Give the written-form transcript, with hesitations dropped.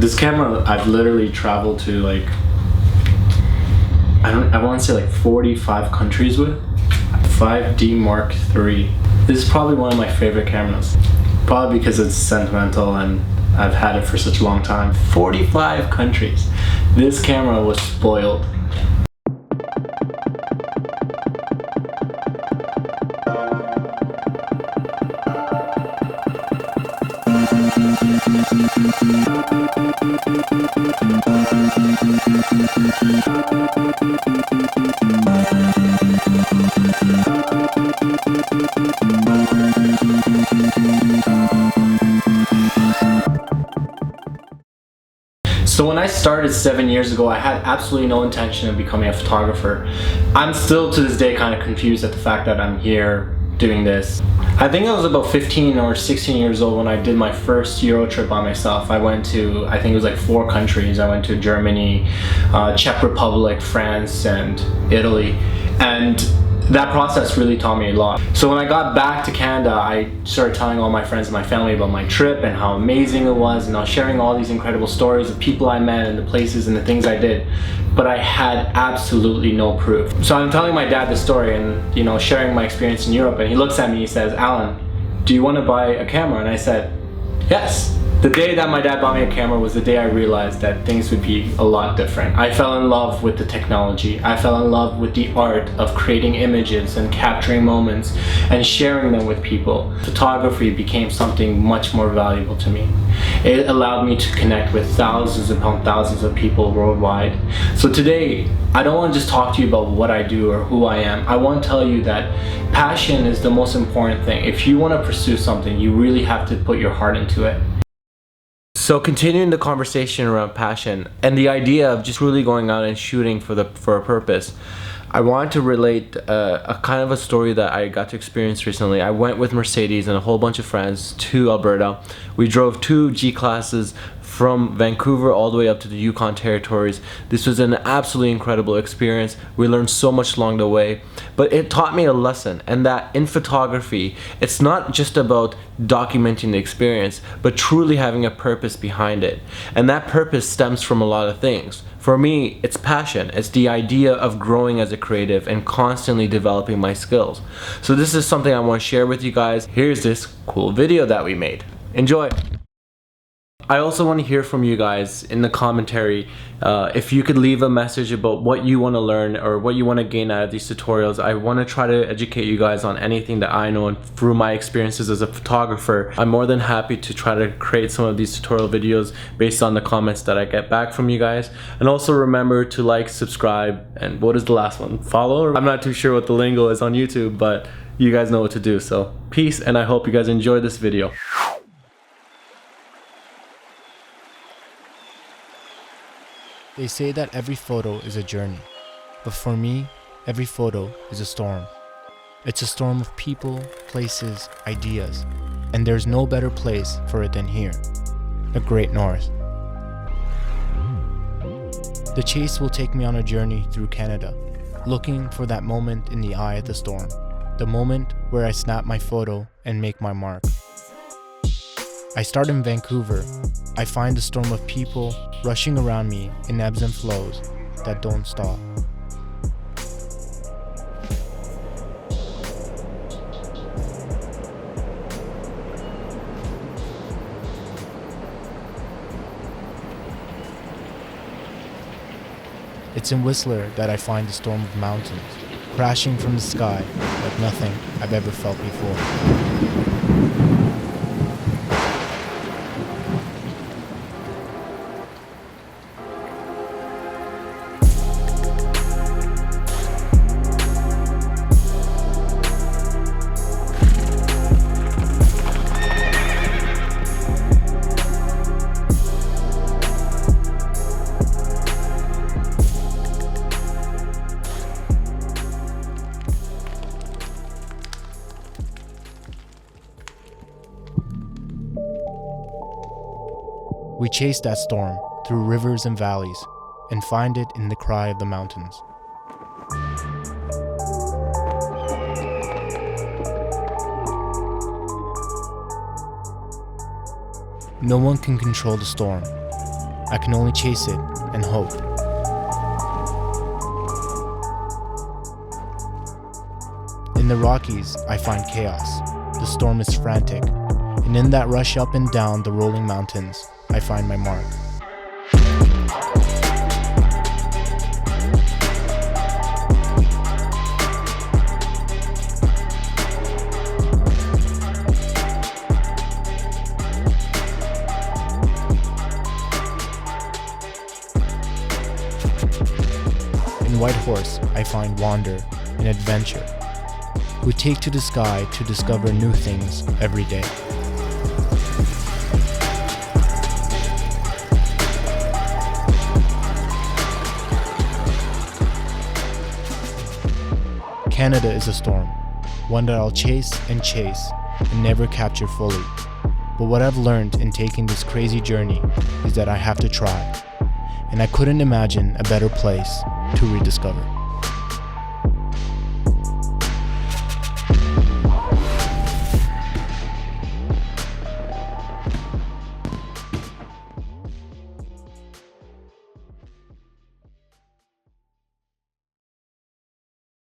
This camera, I've literally traveled to like, I want to say like 45 countries with. 5D Mark III. This is probably one of my favorite cameras. Probably because it's sentimental and I've had it for such a long time. 45 countries. This camera was spoiled. So when I started 7 years ago, I had absolutely no intention of becoming a photographer. I'm still to this day kind of confused at the fact that I'm here doing this. I think I was about 15 or 16 years old when I did my first Euro trip by myself. I went to, I think it was like 4 countries. I went to Germany, Czech Republic, France, and Italy. And that process really taught me a lot. So when I got back to Canada, I started telling all my friends and my family about my trip and how amazing it was, and I was sharing all these incredible stories of people I met and the places and the things I did. But I had absolutely no proof. So I'm telling my dad this story and, you know, sharing my experience in Europe, and he looks at me and he says, "Alan, do you want to buy a camera?" And I said, "Yes." The day that my dad bought me a camera was the day I realized that things would be a lot different. I fell in love with the technology. I fell in love with the art of creating images and capturing moments and sharing them with people. Photography became something much more valuable to me. It allowed me to connect with thousands upon thousands of people worldwide. So today, I don't want to just talk to you about what I do or who I am. I want to tell you that passion is the most important thing. If you want to pursue something, you really have to put your heart into it. So continuing the conversation around passion and the idea of just really going out and shooting for a purpose, I wanted to relate a kind of a story that I got to experience recently. I went with Mercedes and a whole bunch of friends to Alberta. We drove 2 G-classes from Vancouver all the way up to the Yukon territories. This was an absolutely incredible experience. We learned so much along the way, but it taught me a lesson, and that in photography, it's not just about documenting the experience, but truly having a purpose behind it. And that purpose stems from a lot of things. For me, it's passion. It's the idea of growing as a creative and constantly developing my skills. So this is something I want to share with you guys. Here's this cool video that we made. Enjoy. I also want to hear from you guys in the commentary. If you could leave a message about what you want to learn or what you want to gain out of these tutorials. I want to try to educate you guys on anything that I know, and through my experiences as a photographer, I'm more than happy to try to create some of these tutorial videos based on the comments that I get back from you guys. And also remember to like, subscribe, and what is the last one? Follow? I'm not too sure what the lingo is on YouTube, but you guys know what to do. So peace, and I hope you guys enjoyed this video. They say that every photo is a journey, but for me, every photo is a storm. It's a storm of people, places, ideas, and there's no better place for it than here, the Great North. The chase will take me on a journey through Canada, looking for that moment in the eye of the storm, the moment where I snap my photo and make my mark. I start in Vancouver. I find a storm of people rushing around me in ebbs and flows that don't stop. It's in Whistler that I find the storm of mountains, crashing from the sky like nothing I've ever felt before. We chase that storm through rivers and valleys and find it in the cry of the mountains. No one can control the storm, I can only chase it and hope. In the Rockies, I find chaos. The storm is frantic, and in that rush up and down the rolling mountains, I find my mark. In White Horse, I find wonder and adventure. We take to the sky to discover new things every day. Canada is a storm, one that I'll chase and never capture fully. But what I've learned in taking this crazy journey is that I have to try, and I couldn't imagine a better place to rediscover.